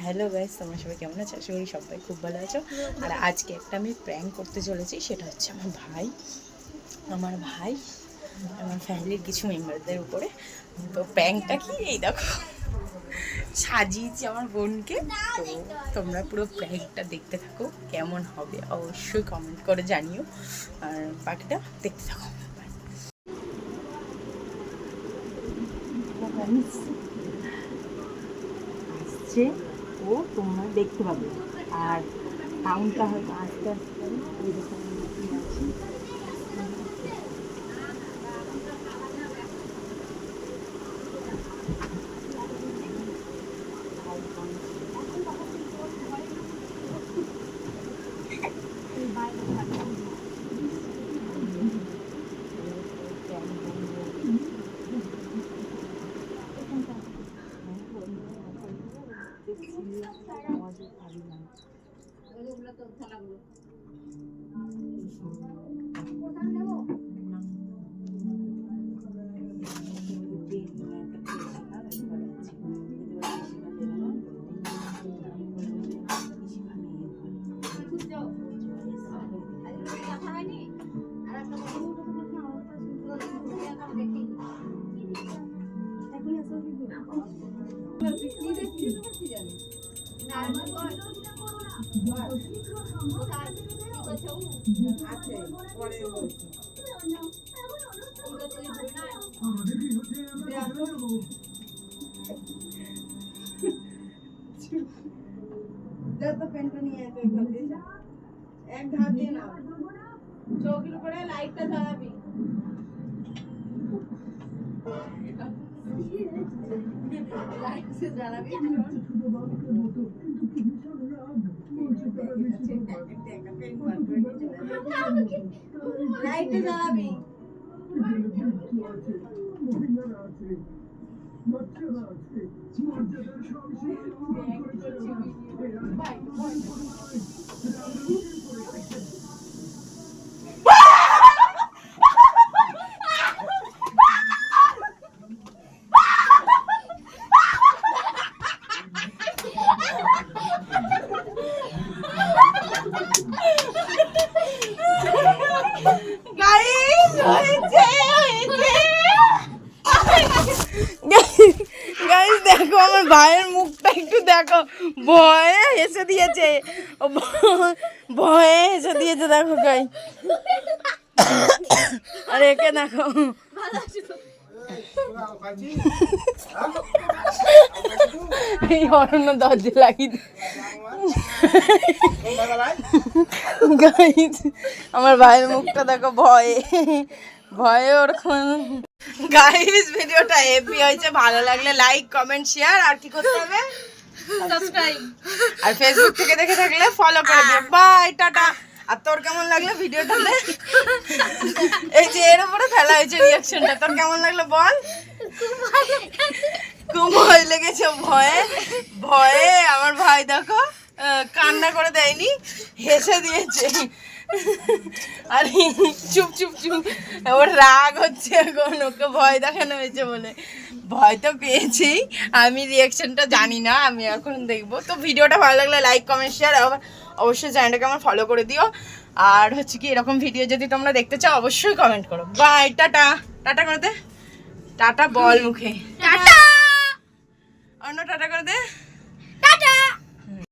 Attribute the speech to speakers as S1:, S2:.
S1: Hello guys, তোমরা সবাই কেমন আছো? আশা করি সবাই খুব ভালো আছো। আর আজকে একটা আমি প্র্যাঙ্ক করতে চলেছি, সেটা হচ্ছে আমার ভাই আমার ফ্যামিলির কিছু মেম্বারদের উপরে। তো প্র্যাঙ্কটা কি, এই দেখো সাজিয়েছি আমার বোনকে। তো তোমরা পুরো প্র্যাঙ্কটা দেখতে থাকো, কেমন হবে অবশ্যই কমেন্ট করে জানিও, আর বাকিটা দেখতে থাকো। আসছে ও, তোমরা দেখতে পাবে। আর সাউন্ডটা হয়তো আস্তে আস্তে ওইরকম আছে। এক ধার দিয়ে না চৌকির উপরে লাইটটা জ্বালাবি। লাইটটা জ্বালাবি। গাইস দেখো আমার ভাইয়ের মুখটা একটু দেখো, ভয়ে হেসে দিয়েছে, ভয়ে হেসে দিয়েছে দেখো গাই। আর একে দেখো, এই অরণ্য দরজা লাগিয়ে গাইস আমার ভাইয়ের মুখটা দেখো, ভয়ে ভয়ে ওরকম। গাইস ভিডিওটা হেভি হয়েছে, ভালো লাগলে লাইক কমেন্ট শেয়ার, আর কি করতে হবে? সাবস্ক্রাইব। আর ফেসবুক থেকে দেখে থাকলে ফলো করে দিও। By, tata. আর তোর কেমন লাগলো ভিডিওটাতে? এই যে এর উপরে ফেলা হয়েছে রিঅ্যাকশনটা, তোর কেমন লাগলো বল? খুব ভয় লেগেছে, ভয়ে ভয়ে আমার ভাই দেখো কান্না করে দেয়নি, হেসে দিয়েছে। আর চুপ চুপ চুপ, ওর রাগ হচ্ছে এখন, ওকে ভয় দেখানো হয়েছে বলে। ভয় তো পেয়েছি, আমি রিয়াকশনটা জানি না, আমি এখন দেখবো। তো ভিডিওটা ভালো লাগলে লাইক কমেন্ট শেয়ার, অবশ্যই চ্যানেলটাকে আমার ফলো করে দিও। আর হচ্ছে কি, এরকম ভিডিও যদি তোমরা দেখতে চাও অবশ্যই কমেন্ট করো। By, tata. টাটা করে দে, টাটা বল মুখে, টাটা। অন্য টাটা করে দে।